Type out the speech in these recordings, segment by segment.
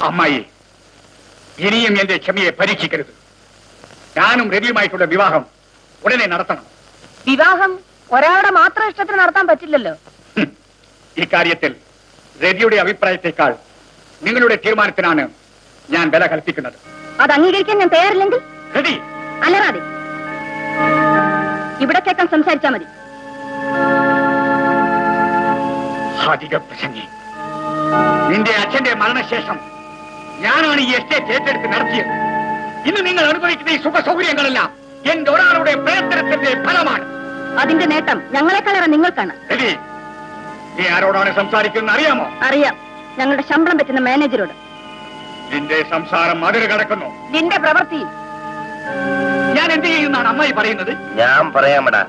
അമ്മായി, ഇനിയും എന്റെ ക്ഷമയെ പരീക്ഷിക്കരുത്. ഞാനും രവിയുമായിട്ടുള്ള വിവാഹം ഉടനെ നടത്തണം. വിവാഹം ഒരാളുടെ മാത്രം ഇഷ്ടത്തിന് നടത്താൻ പറ്റില്ലല്ലോ. ഇക്കാര്യത്തിൽ രവിയുടെ അഭിപ്രായത്തെക്കാൾ നിങ്ങളുടെ തീരുമാനത്തിനാണ് ഞാൻ വില കൽപ്പിക്കുന്നത്. അത് അംഗീകരിക്കാൻ ഞാൻ തയ്യാറില്ലെങ്കിൽ രവി അല്ലറാതെ ഇവിടെ കേൾക്കാൻ സംസാരിച്ചാ മതി. അധിക പ്രസംഗി, നിന്റെ അച്ഛന്റെ മരണശേഷം ഞാനാണ് ഈ എസ്റ്റേറ്റ് ഏറ്റെടുത്ത് നടത്തിയത്. ഇന്ന് നിങ്ങൾ അനുഭവിക്കുന്ന ഈ സുഖ സൗകര്യങ്ങളെല്ലാം എന്റെ ഒരാളുടെ പ്രയത്നത്തിന്റെ ഫലമാണ്. അതിന്റെ നേട്ടം ഞങ്ങളെക്കാളേറെ നിങ്ങൾക്കാണ്. രവി, നീ ആരോടാണ് സംസാരിക്കുന്നത് അറിയാമോ? അറിയാം, ഞങ്ങളുടെ ശമ്പളം പറ്റുന്ന മാനേജരോട്. നിന്റെ സംസാരം അതിര് കടക്കുന്നു. നിന്റെ പ്രവൃത്തി ഞാൻ എന്ത് ചെയ്യുന്നാണ് അമ്മായി പറയുന്നത്? ഞാൻ പറയാമടാ.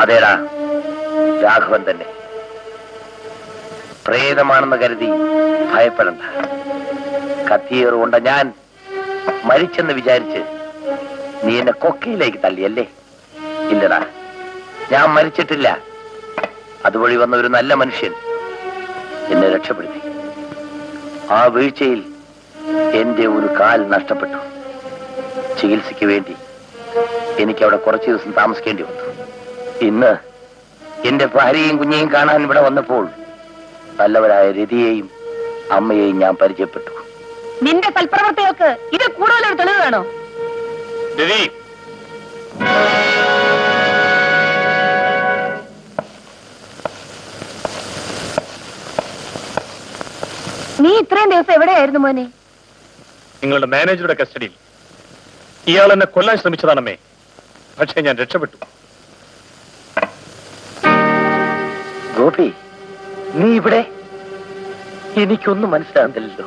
അതേടാ, രാഘവൻ തന്നെ. പ്രേതമാണെന്ന് കരുതി ഭയപ്പെടണ്ട. കത്തിയേറുകൊണ്ട ഞാൻ മരിച്ചെന്ന് വിചാരിച്ച് നീ എന്നെ കൊക്കയിലേക്ക് തള്ളിയല്ലേ? ഇല്ലടാ, ഞാൻ മരിച്ചിട്ടില്ല. അതുവഴി വന്ന ഒരു നല്ല മനുഷ്യൻ എന്നെ രക്ഷപ്പെടുത്തി. ആ വീഴ്ചയിൽ എന്റെ ഒരു കാൽ നഷ്ടപ്പെട്ടു. ചികിത്സയ്ക്ക് വേണ്ടി എനിക്ക് അവിടെ കുറച്ചു ദിവസം താമസിക്കേണ്ടി വന്നു. ഇന്ന് എന്റെ ഭാര്യയും കുഞ്ഞെയും കാണാൻ ഇവിടെ വന്നപ്പോൾ നല്ലവരായ രതിയെയും അമ്മയെയും ഞാൻ പരിചയപ്പെട്ടു. നിന്റെ സൽപ്രവർത്തികൾക്ക് ഇത് കൂടുതലൊരു തെളിവ് വേണോ? രവി, നീ ഇത്രയും ദിവസം എവിടെയായിരുന്നു മോനെ? നിങ്ങളുടെ മാനേജറുടെ കസ്റ്റഡിയിൽ. ഇയാൾ എന്നെ കൊല്ലാൻ ശ്രമിച്ചതാണമ്മേ, പക്ഷേ ഞാൻ രക്ഷപ്പെട്ടു. ഗോപി, നീ ഇവിടെ? എനിക്കൊന്നും മനസ്സിലാകുന്നില്ലല്ലോ.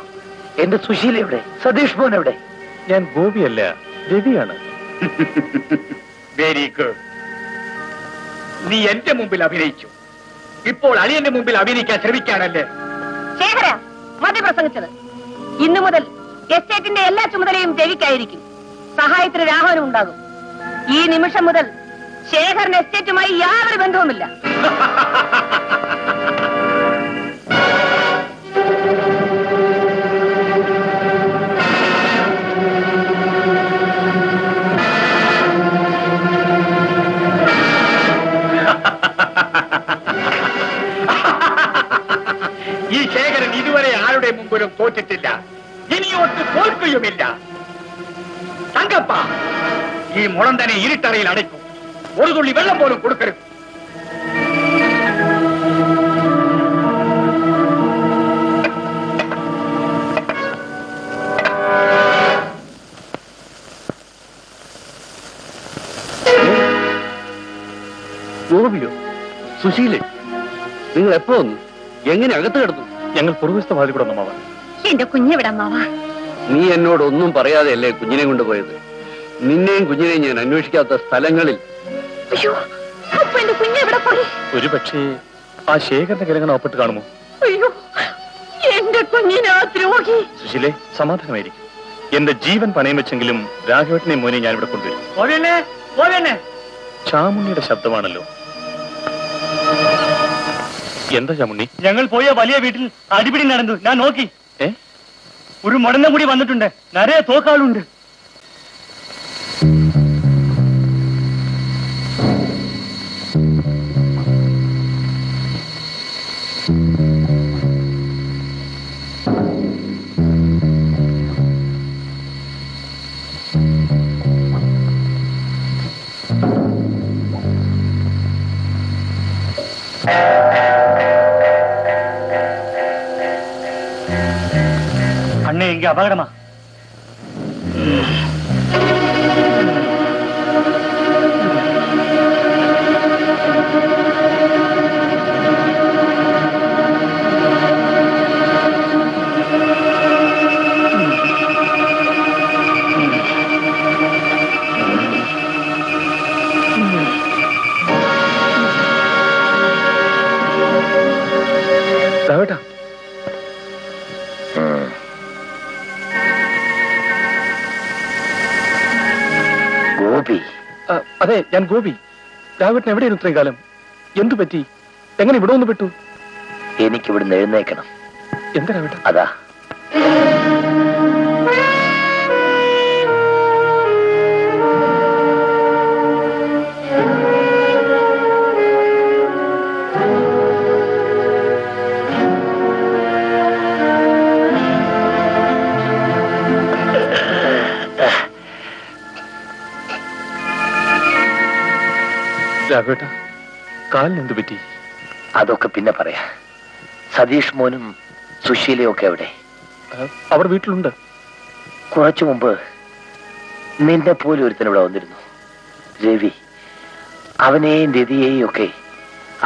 എന്റെ സുശീല എവിടെ? സതീഷ് മോൻ എവിടെ? ഞാൻ ഗോപിയല്ല, രവിയാണ്. Very good. നീ എന്റെ മുമ്പിൽ അഭിനയിച്ചു. ഇപ്പോൾ അളിയന്റെ മുമ്പിൽ അഭിനയിക്കാൻ ശ്രമിക്കാനല്ലേ? ശേഖര, മതി പ്രസംഗിച്ചത്. ഇന്നു മുതൽ എസ്റ്റേറ്റിന്റെ എല്ലാ ചുമതലയും രവിക്കായിരിക്കും. സഹായത്തിന് രാഘവനും ഉണ്ടാകും. ഈ നിമിഷം മുതൽ ശേഖരന് എസ്റ്റേറ്റുമായി യാതൊരു ബന്ധവുമില്ല. ഈ ശേഖരൻ ഇതുവരെ ആരുടെ മുമ്പിലും തോറ്റിട്ടില്ല, ഇനിയോട്ട് തോൽക്കുകയുമില്ല. തങ്കപ്പ, ഈ മുളം തന്നെ ഇരുട്ടറയിൽ അടയ്ക്കും. ഒരു തുള്ളി വെള്ളം പോലും കൊടുക്കരുത്. ഗോപിയോ? സുശീലേ, നിങ്ങൾ എപ്പോ വന്നു? എങ്ങനെ അകത്ത് കിടന്നു? ഞങ്ങൾ പുറകുവശത്തെ വാതിൽ കൂടെ വന്നമാവാ. എന്റെ കുഞ്ഞെവിടമ്മാവാ? നീ എന്നോട് ഒന്നും പറയാതെയല്ലേ കുഞ്ഞിനെ കൊണ്ടുപോയത്? നിന്നെയും കുഞ്ഞിനെയും ഞാൻ അന്വേഷിക്കാത്ത സ്ഥലങ്ങളിൽ. അയ്യോ, അപ്പൊ എന്റെ കുഞ്ഞെവിടെ പോയി? ഒരു പക്ഷേ ആ ശേഖരന്റെ കിരങ്ങനെ ഒപ്പിട്ട് കാണുമോ? അയ്യോ, എന്റെ കുഞ്ഞിനാ ദ്രോഹി. സുശീലേ, സമാധാനമായിരിക്കും. എന്റെ ജീവൻ പണയം വെച്ചെങ്കിലും രാഘവേട്ടനെയും മോനെ ഞാൻ ഇവിടെ കൊണ്ടുവരും. ചാമുണ്ണിയുടെ ശബ്ദമാണല്ലോ. എന്താ ചാമുണ്ണി? ഞങ്ങൾ പോയ വലിയ വീട്ടിൽ അടിപിടി നടന്നു. ഞാൻ നോക്കി. ഒരു മുടന്ന കൂടി വന്നിട്ടുണ്ട്. നിറയെ തോക്കാളുണ്ട്. அண்ணே, இங்க அபகடமா? ഗോപി, അതെ, ഞാൻ ഗോപി. രാഘവേട്ടൻ എവിടെയായിരുന്നു ഇത്രയും കാലം? എന്തു പറ്റി? എങ്ങനെ ഇവിടെ ഒന്ന് പെട്ടു? എനിക്കിവിടുന്ന് എഴുന്നേക്കണം. എന്താ രാഘവേട്ടൻ? അതാ രാഘവേട്ട, കാലിന് എന്തു പറ്റി? അതൊക്കെ പിന്നെ പറയാ. സതീഷ് മോനും സുശീലയും ഒക്കെ എവിടെ? അവർ വീട്ടിലുണ്ട്. കുറച്ചു മുമ്പ് നിന്നെ പോലെ ഒരുത്തൻ ഇവിടെ വന്നിരുന്നു, രവി. അവനെയും രതിയെയും ഒക്കെ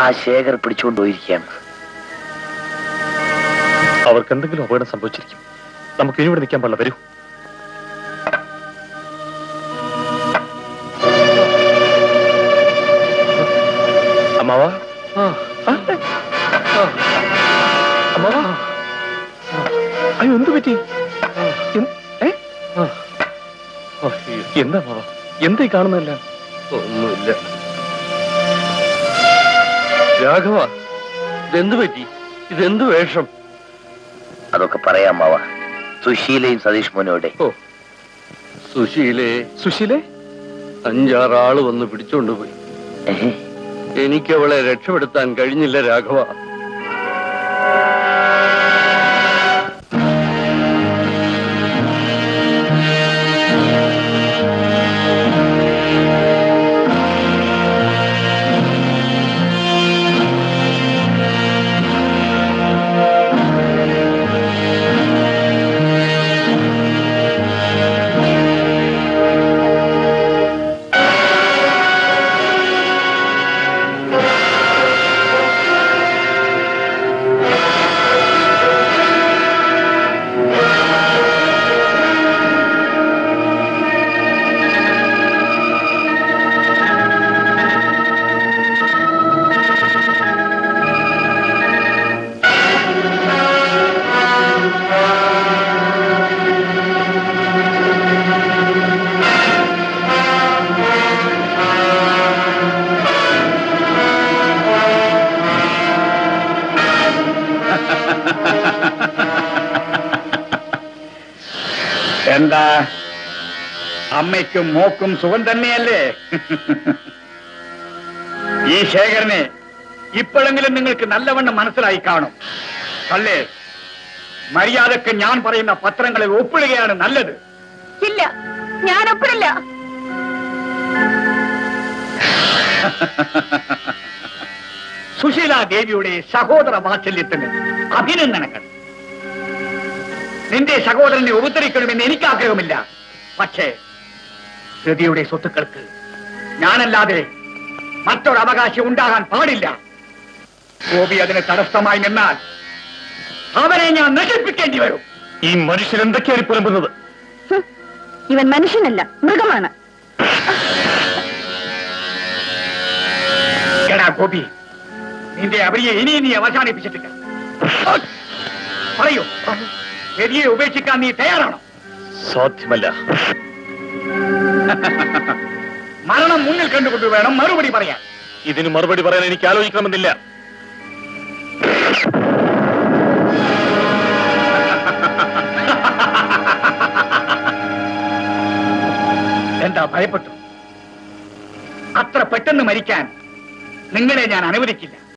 ആ ശേഖർ പിടിച്ചുകൊണ്ടുപോയിരിക്കുകയാണ്. അവർക്ക് എന്തെങ്കിലും അപകടം സംഭവിച്ചിരിക്കും. നമുക്ക് ഇനി ഇവിടെ നിൽക്കാൻ പാടില്ല. വരൂ. അമ്മാവാ, അമ്മാവാ, അയ്യോ, എന്തു പറ്റി? എന്താ അമ്മാവാ, എന്തായി കാണുന്നതല്ല? ഒന്നുമില്ല. രാഘവ, ഇതെന്തു പറ്റി? ഇതെന്തു വേഷം? അതൊക്കെ പറയാം മാവ. സുശീലയും സതീഷ് മോനും എവിടെ? ഓ, സുശീലേ 5-6 ആള് വന്ന് പിടിച്ചോണ്ടുപോയി. എനിക്ക് അവളെ രക്ഷപ്പെടുത്താൻ കഴിഞ്ഞില്ല രാഘവ. എന്താ, അമ്മയ്ക്കും മോക്കും സുഖം തന്നെയല്ലേ? ഈ ശേഖരനെ ഇപ്പോഴെങ്കിലും നിങ്ങൾക്ക് നല്ലവണ്ണം മനസ്സിലായി കാണും. അല്ലേ? മര്യാദക്ക് ഞാൻ പറയുന്ന പത്രങ്ങളിൽ ഒപ്പിടുകയാണ് നല്ലത്. ഇല്ല, ഞാൻ ഒപ്പിടില്ല. സുശീല ദേവിയുടെ സഹോദര വാത്സല്യത്തിന് അഭിനന്ദനങ്ങൾ. നിന്റെ സഹോദരനെ ഉപദ്രവിക്കണമെന്ന് എനിക്ക് ആഗ്രഹമില്ല. പക്ഷേ രതിയുടെ സ്വത്തുക്കൾക്ക് ഞാനല്ലാതെ മറ്റൊരു അവകാശം ഉണ്ടാകാൻ പാടില്ല. ഗോപി അതിന് തടസ്സമായി നിന്നാൽ അവനെ ഞാൻ നശിപ്പിക്കേണ്ടി വരും. ഈ മനുഷ്യൻ എന്തൊക്കെയാണ് പുലമ്പുന്നത്? ഇവൻ മനുഷ്യനല്ല, മൃഗമാണ്. എടാ ഗോപി, നിന്റെ അവരിയെ ഇനി നീ അവസാനിപ്പിച്ചിട്ടില്ല. പറയൂ, രതിയെ ഉപേക്ഷിക്കാൻ നീ തയ്യാറാണോ? സാധ്യമല്ല. മരണം മുന്നിൽ കണ്ടുകൊണ്ട് വേണം മറുപടി പറയാൻ. ഇതിന് മറുപടി പറയാൻ എനിക്ക് ആലോചിക്കണമെന്നില്ല. എന്താ ഭയപ്പെട്ടു? അത്ര പെട്ടെന്ന് മരിക്കാൻ നിങ്ങളെ ഞാൻ അനുവദിക്കില്ല.